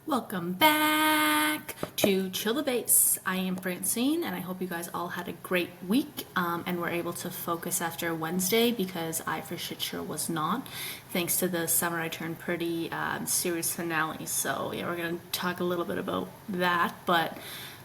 Welcome back to Chill the Base. I am Francine, and I hope you guys all had a great week and were able to focus after Wednesday because I for shit sure was not, thanks to the Summer I Turned Pretty series finale. So yeah, we're gonna talk a little bit about that. But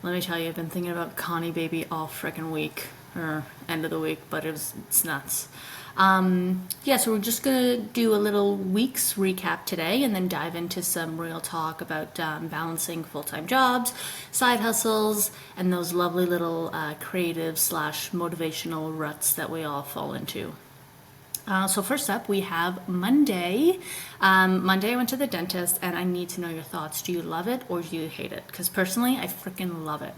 let me tell you, I've been thinking about Connie Baby all freaking week or end of the week, but it's nuts. So we're just gonna do a little week's recap today and then dive into some real talk about balancing full-time jobs, side hustles, and those lovely little creative slash motivational ruts that we all fall into. So first up, we have Monday. Monday I went to the dentist and I need to know your thoughts. Do you love it or do you hate it? Because personally, I freaking love it.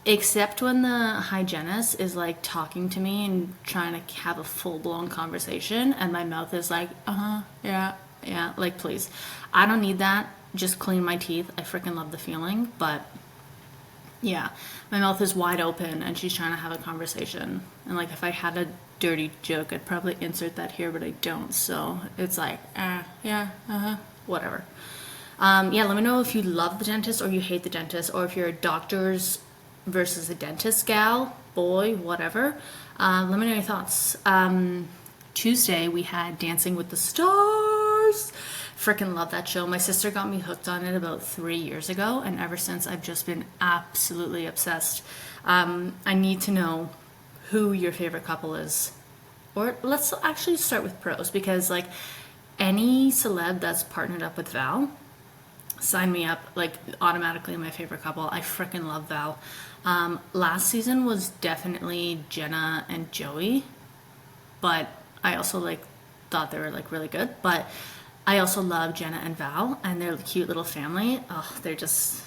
Except when the hygienist is like talking to me and trying to have a full-blown conversation and my mouth is like, yeah, like please. I don't need that. Just clean my teeth. I freaking love the feeling, but yeah, my mouth is wide open and she's trying to have a conversation. And like if I had a dirty joke, I'd probably insert that here, but I don't. So it's like, whatever. Let me know if you love the dentist or you hate the dentist, or if you're a doctor's versus a dentist gal, boy, whatever. Let me know your thoughts. Tuesday we had Dancing with the Stars. Freaking love that show. My sister got me hooked on it about 3 years ago, and ever since I've just been absolutely obsessed. I need to know who your favorite couple is. Or let's actually start with pros, because like any celeb that's partnered up with Val, sign me up, like automatically my favorite couple. I freaking love Val. Last season was definitely Jenna and Joey, but I also like thought they were like really good. But I also love Jenna and Val and their cute little family. Oh, they're just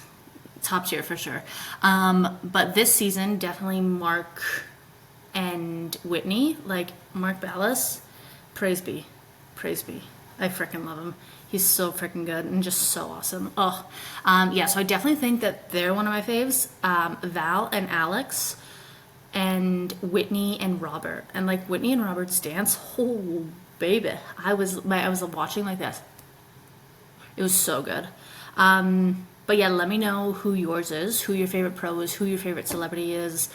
top tier for sure. But this season, definitely Mark and Whitney, like Mark Ballas, praise be. I freaking love him. He's so freaking good and just so awesome. So I definitely think that they're one of my faves. Val and Alex, and Whitney and Robert. And like Whitney and Robert's dance, oh baby, I was watching like this. It was so good. But yeah, let me know who yours is, who your favorite pro is, who your favorite celebrity is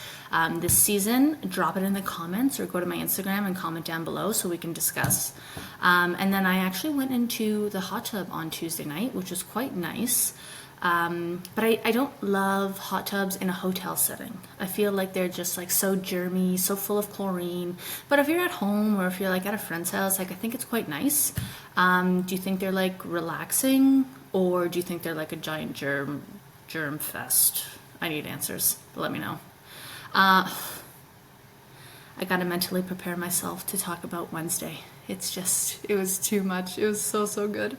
this season. Drop it in the comments or go to my Instagram and comment down below so we can discuss. And then I actually went into the hot tub on Tuesday night, which was quite nice. But I don't love hot tubs in a hotel setting. I feel like they're just like so germy, so full of chlorine. But if you're at home or if you're like at a friend's house, like I think it's quite nice. Do you think they're like relaxing, or do you think they're like a giant germ fest? I need answers. Let me know. I gotta mentally prepare myself to talk about Wednesday. It was too much. It was so good.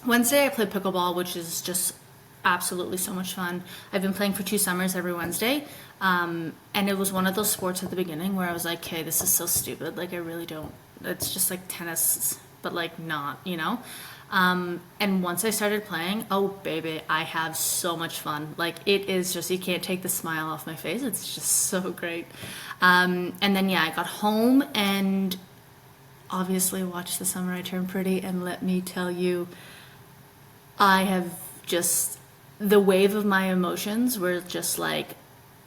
Wednesday I played pickleball, which is just absolutely so much fun. I've been playing for 2 summers every Wednesday. And it was one of those sports at the beginning where I was like, okay, this is so stupid. Like I really don't, it's just like tennis, but like not, you know? And once I started playing, oh baby, I have so much fun. Like it is just, you can't take the smile off my face. It's just so great. And then I got home and obviously watched The Summer I Turned Pretty, and let me tell you, I have just, the wave of my emotions were just like,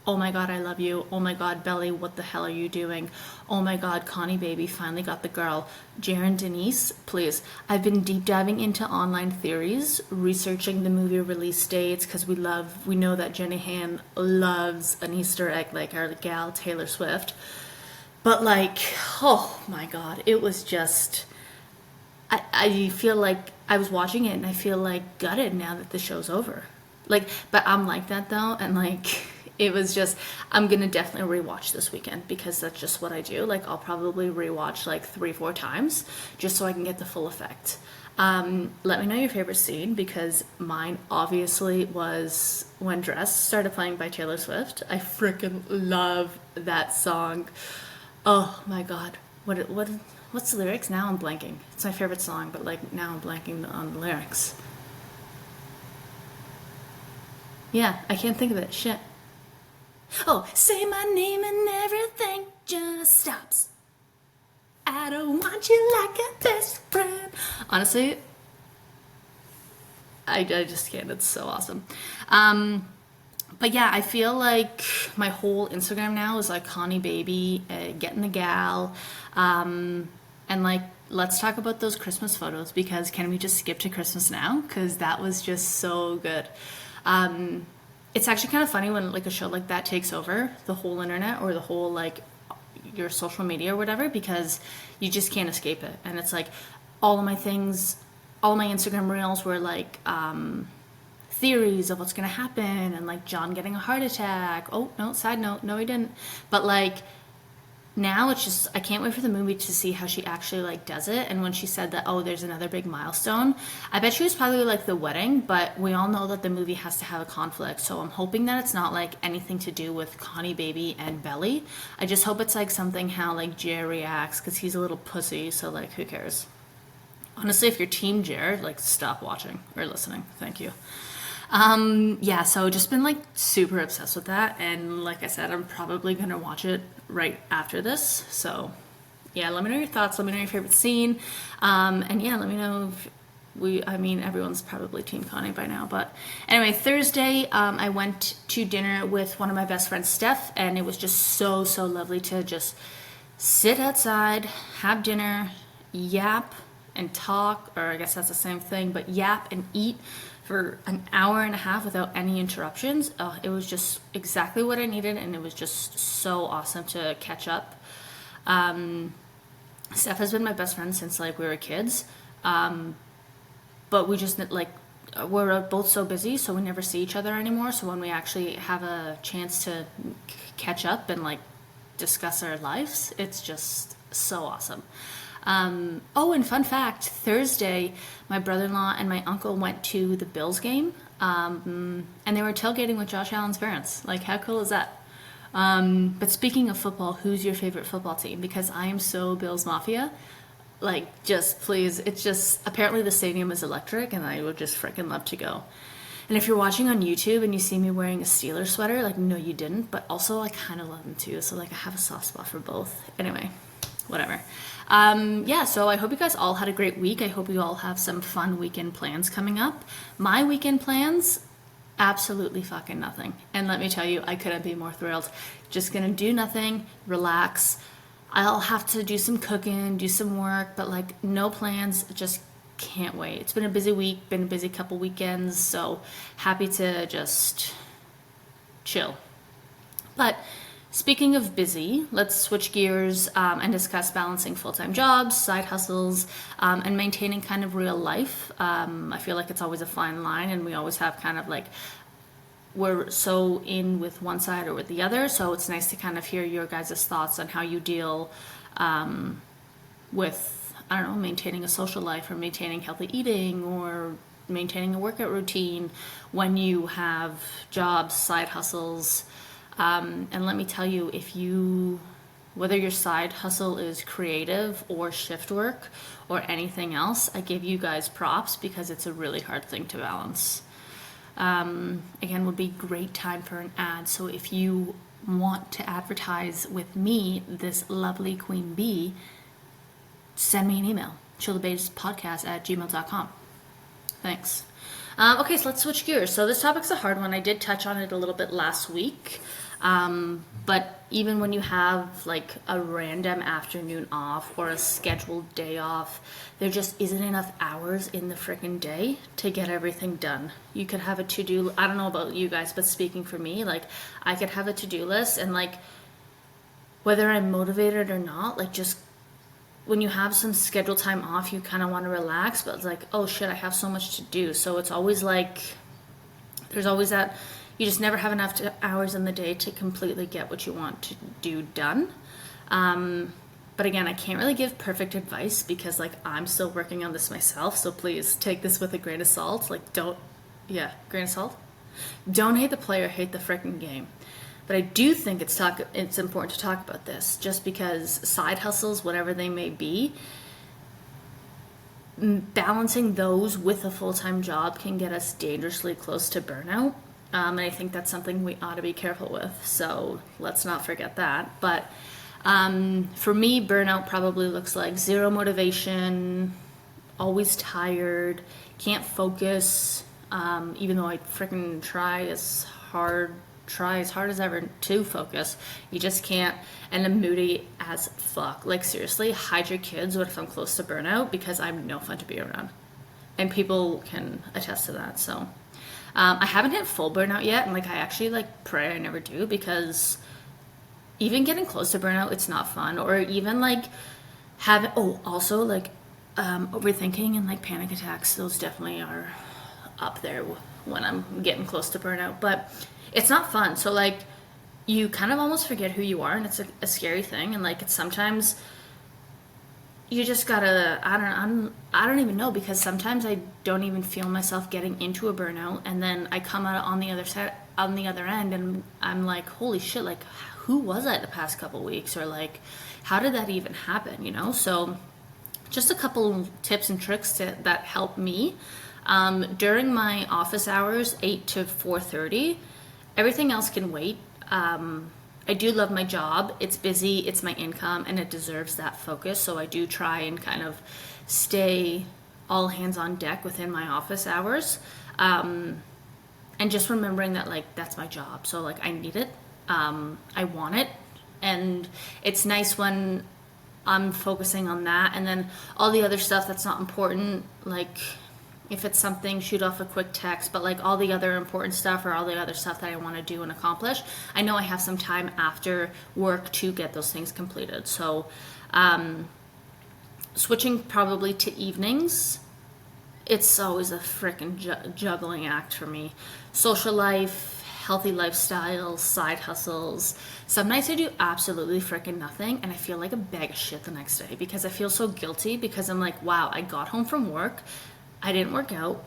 oh my God, I love you. Oh my God, Belly, what the hell are you doing? Oh my God, Connie Baby finally got the girl. Jaren Denise, please. I've been deep diving into online theories, researching the movie release dates, because we know that Jenny Han loves an Easter egg like our gal Taylor Swift. But like, oh my God, it was just, I feel like I was watching it and I feel like gutted now that the show's over. Like, but I'm like that though, and like, it was just, I'm gonna definitely rewatch this weekend because that's just what I do. Like I'll probably rewatch like 3-4 times just so I can get the full effect. Let me know your favorite scene, because mine obviously was when Dress started playing by Taylor Swift. I freaking love that song. Oh my God, what's the lyrics? Now I'm blanking. It's my favorite song, but like now I'm blanking on the lyrics. Yeah, I can't think of it. Shit. Oh, say my name and everything just stops. I don't want you like a best friend. Honestly, I just can't. It's so awesome. But yeah, I feel like my whole Instagram now is like Connie Baby, getting the gal, and like let's talk about those Christmas photos because can we just skip to Christmas now? Because that was just so good. It's actually kind of funny when like a show like that takes over the whole internet or the whole like your social media or whatever because you just can't escape it. And it's like all of my things, all of my Instagram reels were like theories of what's going to happen and like John getting a heart attack. Oh, no, side note, no, he didn't. But like now it's just, I can't wait for the movie to see how she actually like does it. And when she said that, oh, there's another big milestone, I bet she was probably like the wedding, but we all know that the movie has to have a conflict. So I'm hoping that it's not like anything to do with Connie Baby and Belly. I just hope it's like something how like Jer reacts because he's a little pussy. So like, who cares? Honestly, if you're team Jer, like stop watching or listening. Thank you. Yeah, so just been like super obsessed with that. And like I said, I'm probably going to watch it right after this. So yeah, let me know your thoughts. Let me know your favorite scene. And yeah, let me know if everyone's probably Team Connie by now. But anyway, Thursday, I went to dinner with one of my best friends, Steph, and it was just so, so lovely to just sit outside, have dinner, yap and talk, or I guess that's the same thing, but yap and eat for an hour and a half without any interruptions. It was just exactly what I needed, and it was just so awesome to catch up. Steph has been my best friend since like we were kids, but we just like we're both so busy, so we never see each other anymore. So when we actually have a chance to catch up and like discuss our lives, it's just so awesome. And fun fact, Thursday, my brother-in-law and my uncle went to the Bills game, and they were tailgating with Josh Allen's parents. Like, how cool is that? But speaking of football, who's your favorite football team? Because I am so Bills Mafia. Like, just please, it's just, apparently the stadium is electric, and I would just freaking love to go. And if you're watching on YouTube and you see me wearing a Steelers sweater, like, no, you didn't, but also I kind of love them too, so like I have a soft spot for both. Anyway, whatever. So I hope you guys all had a great week. I hope you all have some fun weekend plans coming up. My weekend plans, absolutely fucking nothing. And let me tell you, I couldn't be more thrilled. Just gonna do nothing, relax. I'll have to do some cooking, do some work, but like no plans, just can't wait. It's been a busy week, been a busy couple weekends, so happy to just chill. But speaking of busy, let's switch gears and discuss balancing full-time jobs, side hustles, and maintaining kind of real life. I feel like it's always a fine line, and we always have kind of like, we're so in with one side or with the other, so it's nice to kind of hear your guys' thoughts on how you deal with, I don't know, maintaining a social life or maintaining healthy eating or maintaining a workout routine when you have jobs, side hustles. And let me tell you, whether your side hustle is creative or shift work or anything else, I give you guys props because it's a really hard thing to balance. Again, would be great time for an ad. So if you want to advertise with me, this lovely queen bee, send me an email, chillthebasespodcast@gmail.com. Thanks. Okay, so let's switch gears. So this topic's a hard one. I did touch on it a little bit last week. But even when you have like a random afternoon off or a scheduled day off, there just isn't enough hours in the freaking day to get everything done. You could have a to-do, I don't know about you guys, but speaking for me, like I could have a to-do list and like whether I'm motivated or not, like just when you have some scheduled time off, you kind of want to relax, but it's like, oh shit, I have so much to do. So it's always like, there's always that, you just never have enough hours in the day to completely get what you want to do done. But again, I can't really give perfect advice because like I'm still working on this myself. So please take this with a grain of salt. Like grain of salt. Don't hate the player, hate the freaking game. But I do think it's important to talk about this just because side hustles, whatever they may be, balancing those with a full-time job can get us dangerously close to burnout. And I think that's something we ought to be careful with. So let's not forget that. But for me, burnout probably looks like zero motivation, always tired, can't focus, even though I freaking try as hard as ever to focus. You just can't. And I'm moody as fuck. Like, seriously, hide your kids what if I'm close to burnout, because I'm no fun to be around. And people can attest to that. So I haven't hit full burnout yet, and like I actually like pray I never do, because even getting close to burnout, it's not fun. Or even like having, also like overthinking and like panic attacks, those definitely are up there when I'm getting close to burnout. But it's not fun. So like you kind of almost forget who you are, and it's a scary thing. And like it's sometimes you just gotta, I don't even know, because sometimes I don't even feel myself getting into a burnout, and then I come out on the other end, and I'm like, holy shit, like who was I the past couple weeks, or like how did that even happen, you know? So just a couple tips and tricks that help me during my office hours, 8 to 4:30. Everything else can wait. I do love my job. It's busy, it's my income, and it deserves that focus. So I do try and kind of stay all hands on deck within my office hours. And just remembering that like that's my job. So like I need it. I want it. And it's nice when I'm focusing on that, and then all the other stuff that's not important, like if it's something, shoot off a quick text, but like all the other important stuff, or all the other stuff that I want to do and accomplish, I know I have some time after work to get those things completed. So switching probably to evenings, it's always a freaking juggling act for me. Social life, healthy lifestyle, side hustles. Some nights I do absolutely freaking nothing, and I feel like a bag of shit the next day, because I feel so guilty, because I'm like, wow, I got home from work, I didn't work out,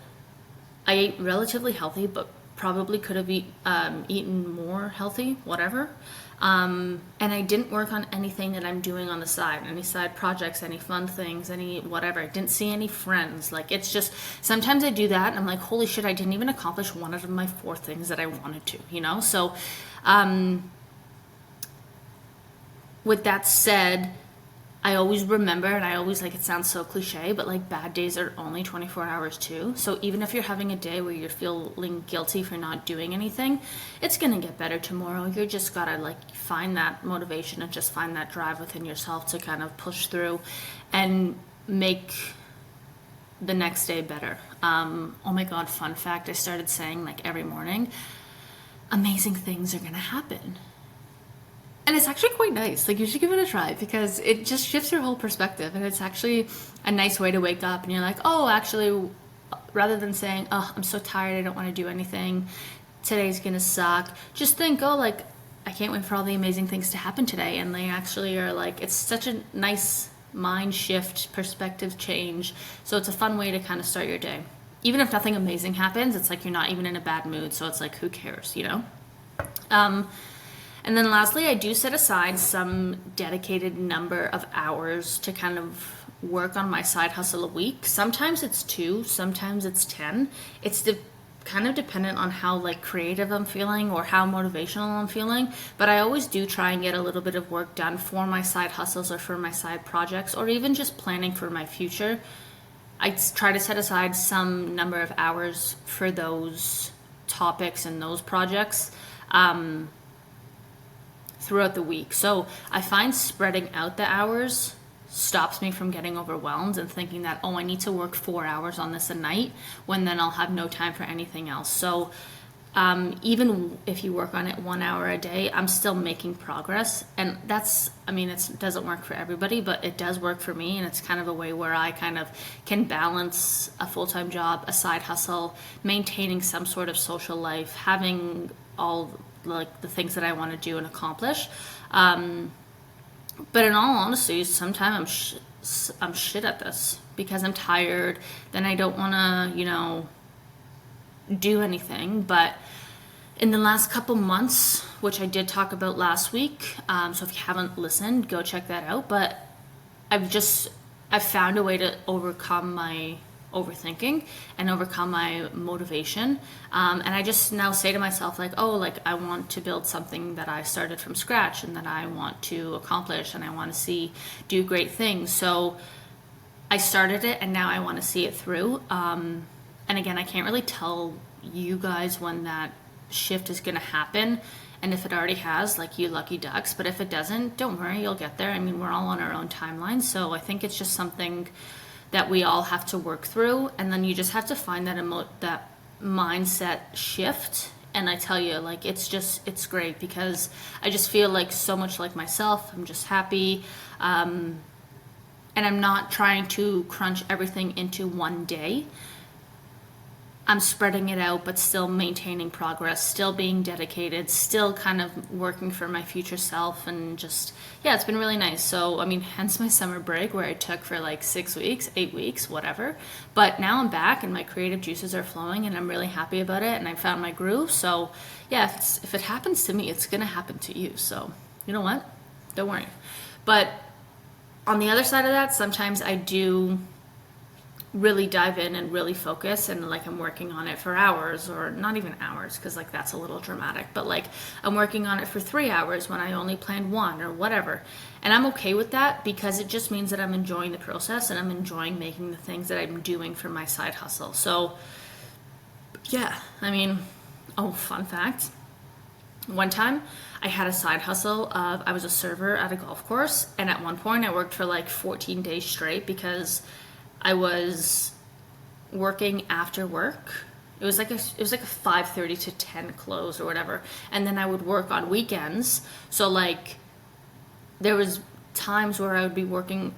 I ate relatively healthy, but probably could have eaten more healthy, whatever. And I didn't work on anything that I'm doing on the side, any side projects, any fun things, any whatever. I didn't see any friends. Like, it's just, sometimes I do that and I'm like, holy shit, I didn't even accomplish one of my 4 things that I wanted to, you know? So, with that said, I always remember, and I always, like, it sounds so cliche, but like bad days are only 24 hours too. So even if you're having a day where you're feeling guilty for not doing anything, it's gonna get better tomorrow. You're just gotta like find that motivation and just find that drive within yourself to kind of push through and make the next day better. Oh my God, fun fact, I started saying like every morning, amazing things are gonna happen. And it's actually quite nice. Like, you should give it a try, because it just shifts your whole perspective. And it's actually a nice way to wake up and you're like, oh, actually, rather than saying, oh, I'm so tired, I don't want to do anything, today's gonna suck, just think, oh, like, I can't wait for all the amazing things to happen today. And they actually are like, it's such a nice mind shift, perspective change. So it's a fun way to kind of start your day. Even if nothing amazing happens, it's like you're not even in a bad mood. So it's like, who cares, you know? And then lastly, I do set aside some dedicated number of hours to kind of work on my side hustle a week. Sometimes it's 2, sometimes it's 10. It's kind of dependent on how like creative I'm feeling or how motivational I'm feeling. But I always do try and get a little bit of work done for my side hustles or for my side projects, or even just planning for my future. I try to set aside some number of hours for those topics and those projects throughout the week. So I find spreading out the hours stops me from getting overwhelmed and thinking that, oh, I need to work 4 hours on this a night, when then I'll have no time for anything else. So even if you work on it 1 hour a day, I'm still making progress. And that's, I mean, it doesn't work for everybody, but it does work for me. And it's kind of a way where I kind of can balance a full-time job, a side hustle, maintaining some sort of social life, having all like the things that I want to do and accomplish. But in all honesty, sometimes I'm shit at this because I'm tired. Then I don't want to, you know, do anything. But in the last couple months, which I did talk about last week, so if you haven't listened, go check that out. But I've found a way to overcome my overthinking and overcome my motivation, and I just now say to myself like, oh, like I want to build something that I started from scratch and that I want to accomplish and I want to do great things. So I started it and now I want to see it through, And again, I can't really tell you guys when that shift is going to happen. And if it already has, like, you lucky ducks. But if it doesn't, don't worry, you'll get there. I mean, we're all on our own timeline. So I think it's just something that we all have to work through. And then you just have to find that mindset shift. And I tell you, like, it's great, because I just feel like so much like myself. I'm just happy. And I'm not trying to crunch everything into one day. I'm spreading it out, but still maintaining progress, still being dedicated, still kind of working for my future self, and just, yeah, it's been really nice. So, I mean, hence my summer break, where I took for like 6 weeks, 8 weeks, whatever. But now I'm back and my creative juices are flowing, and I'm really happy about it, and I found my groove. So, yeah, if it happens to me, it's going to happen to you. So, you know what? Don't worry. But on the other side of that, sometimes I do really dive in and really focus, and like I'm working on it for hours, or not even hours, because like that's a little dramatic, but like I'm working on it for 3 hours when I only planned 1 or whatever. And I'm okay with that, because it just means that I'm enjoying the process and I'm enjoying making the things that I'm doing for my side hustle. So yeah, I mean, oh, fun fact. One time I had a side hustle of, I was a server at a golf course, and at one point I worked for like 14 days straight, because I was working after work. It was like a 5:30 to 10 close or whatever, and then I would work on weekends. So like there was times where I would be working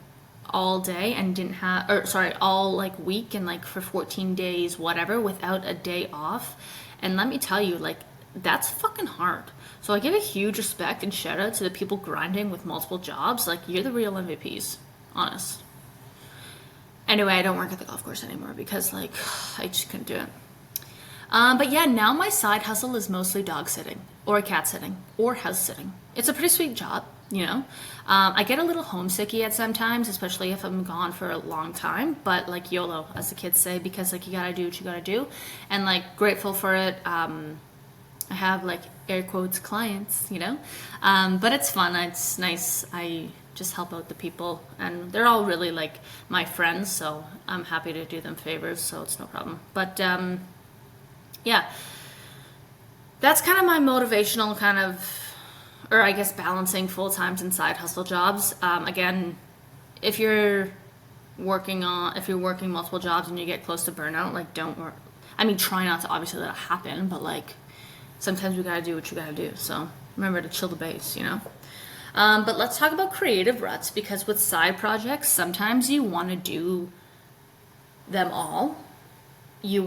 all day and didn't have, or sorry, all like week, and like for 14 days, whatever, without a day off. And let me tell you, like, that's fucking hard. So I give a huge respect and shout out to the people grinding with multiple jobs. Like, you're the real MVPs, honest. Anyway, I don't work at the golf course anymore, because like I just couldn't do it. But yeah, now my side hustle is mostly dog sitting, or cat sitting, or house sitting. It's a pretty sweet job, you know. I get a little homesicky at sometimes, especially if I'm gone for a long time. But like, YOLO, as the kids say, because like you gotta do what you gotta do, and like grateful for it. I have like air quotes clients, you know, but it's fun. It's nice. I just help out the people, and they're all really like my friends, so I'm happy to do them favors, so it's no problem. But yeah, that's kind of my motivational kind of, or I guess balancing full-times and side hustle jobs. Again, if you're working multiple jobs and you get close to burnout, like, don't work. I mean, try not to obviously let it happen, but like sometimes we gotta do what you gotta do. So remember to chill the base, you know. But let's talk about creative ruts, because with side projects, sometimes you want to do them all. You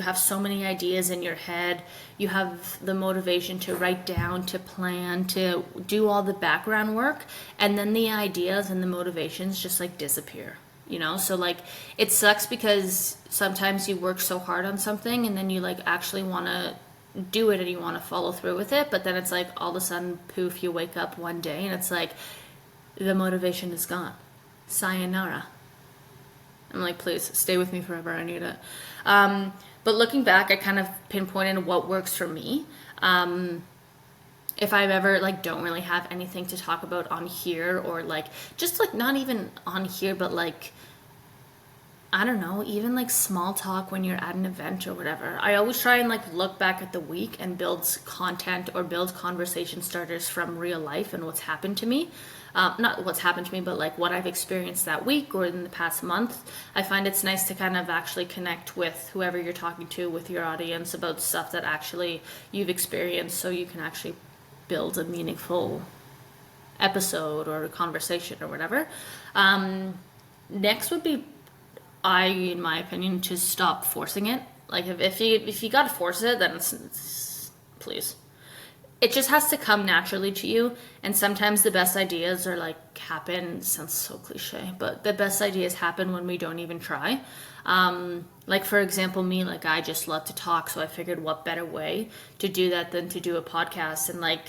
have so many ideas in your head. You have the motivation to write down, to plan, to do all the background work, and then the ideas and the motivations just like disappear, you know? So like, it sucks, because sometimes you work so hard on something, and then you like actually want to do it and you want to follow through with it, but then it's like all of a sudden, poof, you wake up one day and it's like the motivation is gone. Sayonara. I'm like, please stay with me forever. I need it. But looking back, I kind of pinpointed what works for me. If I've ever like don't really have anything to talk about on here, or like just like not even on here, but like, I don't know, even like small talk when you're at an event or whatever. I always try and like look back at the week and build content or build conversation starters from real life and what's happened to me. Not what's happened to me, but like what I've experienced that week or in the past month. I find it's nice to kind of actually connect with whoever you're talking to, with your audience, about stuff that actually you've experienced, so you can actually build a meaningful episode or a conversation or whatever. Next would be, in my opinion, to stop forcing it. Like if you gotta force it, then it's please. It just has to come naturally to you. And sometimes the best ideas are like happen. It sounds so cliche, but the best ideas happen when we don't even try. Like for example, me, like I just love to talk, so I figured what better way to do that than to do a podcast. And like,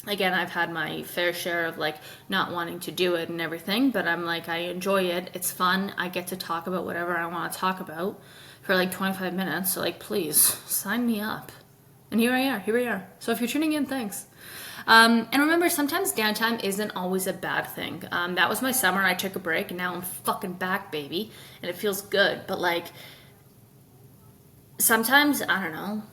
again, I've had my fair share of like not wanting to do it and everything, but I'm like, I enjoy it. It's fun. I get to talk about whatever I want to talk about for like 25 minutes. So like, please sign me up. And here we are. So if you're tuning in, thanks. And remember, sometimes downtime isn't always a bad thing. That was my summer. I took a break and now I'm fucking back, baby. And it feels good. But like, sometimes, I don't know,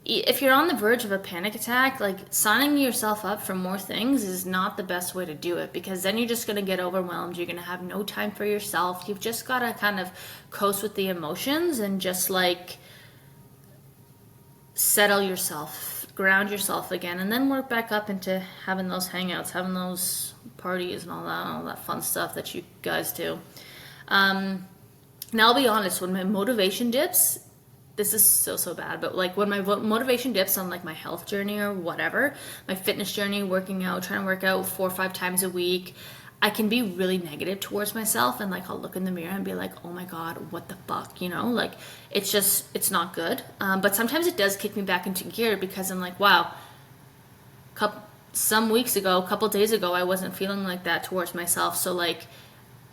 if you're on the verge of a panic attack, like signing yourself up for more things is not the best way to do it, because then you're just going to get overwhelmed. You're going to have no time for yourself. You've just got to kind of coast with the emotions and just like settle yourself, ground yourself again, and then work back up into having those hangouts, having those parties and all that fun stuff that you guys do. Now I'll be honest, when my motivation dips, this is so bad, but like when my motivation dips on like my health journey or whatever, my fitness journey, working out, trying to work out 4 or 5 times a week, I can be really negative towards myself, and like I'll look in the mirror and be like, oh my god, what the fuck, you know, like it's not good. But sometimes it does kick me back into gear, because I'm like, wow, some weeks ago, a couple days ago, I wasn't feeling like that towards myself. So like,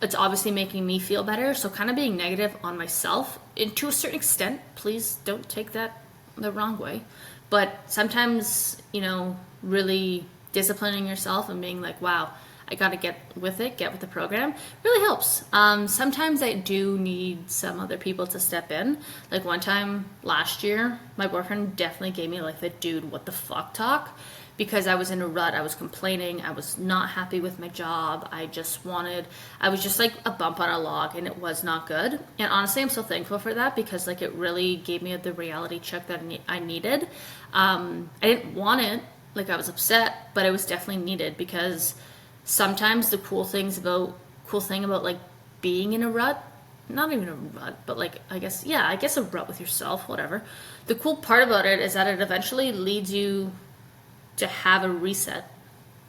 it's obviously making me feel better. So kind of being negative on myself, and to a certain extent, please don't take that the wrong way, but sometimes, you know, really disciplining yourself and being like, wow, I got to get with the program, really helps. Sometimes I do need some other people to step in. Like one time last year, my boyfriend definitely gave me like the dude, what the fuck talk, because I was in a rut. I was complaining. I was not happy with my job. I was just like a bump on a log, and it was not good. And honestly, I'm so thankful for that, because like it really gave me the reality check that I needed. I didn't want it. Like I was upset, but it was definitely needed, because sometimes the cool thing about like being in a rut, not even a rut, but like, I guess a rut with yourself, whatever. The cool part about it is that it eventually leads you to have a reset,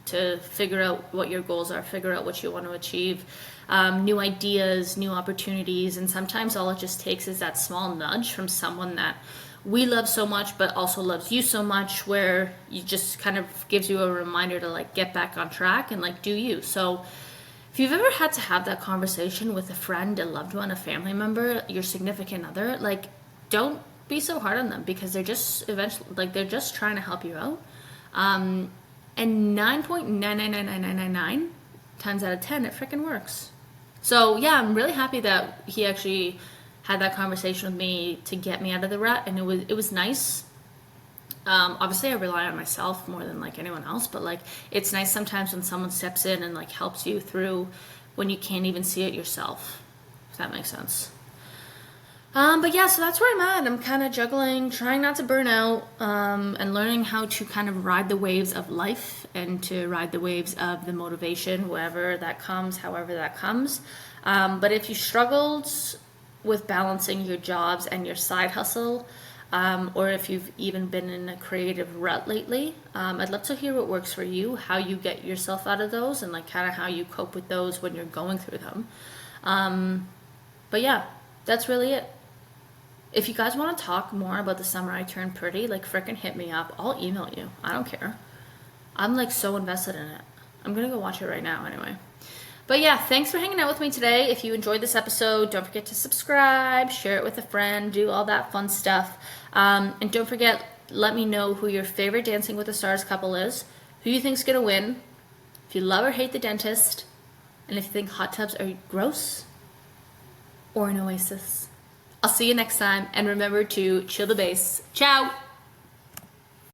to figure out what your goals are, figure out what you want to achieve, new ideas, new opportunities. And sometimes all it just takes is that small nudge from someone that we love so much, but also loves you so much, where you just kind of gives you a reminder to like get back on track and like do you. So if you've ever had to have that conversation with a friend, a loved one, a family member, your significant other, like don't be so hard on them, because they're just trying to help you out. And 9.99999 times out of 10, it freaking works. So yeah, I'm really happy that he actually had that conversation with me to get me out of the rut, and it was nice. Obviously I rely on myself more than like anyone else, but like it's nice sometimes when someone steps in and like helps you through when you can't even see it yourself, if that makes sense. But yeah, so that's where I'm at. I'm kind of juggling, trying not to burn out, and learning how to kind of ride the waves of life, and to ride the waves of the motivation, wherever that comes, however that comes. But if you struggled with balancing your jobs and your side hustle, or if you've even been in a creative rut lately, I'd love to hear what works for you, how you get yourself out of those, and like kind of how you cope with those when you're going through them. But yeah, that's really it. If you guys want to talk more about The Summer I Turned Pretty, like frickin' hit me up. I'll email you. I don't care. I'm like so invested in it. I'm gonna go watch it right now anyway. But yeah, thanks for hanging out with me today. If you enjoyed this episode, don't forget to subscribe, share it with a friend, do all that fun stuff. And don't forget, let me know who your favorite Dancing with the Stars couple is, who you think's gonna win, if you love or hate the dentist, and if you think hot tubs are gross or an oasis. I'll see you next time, and remember to chill the bass. Ciao!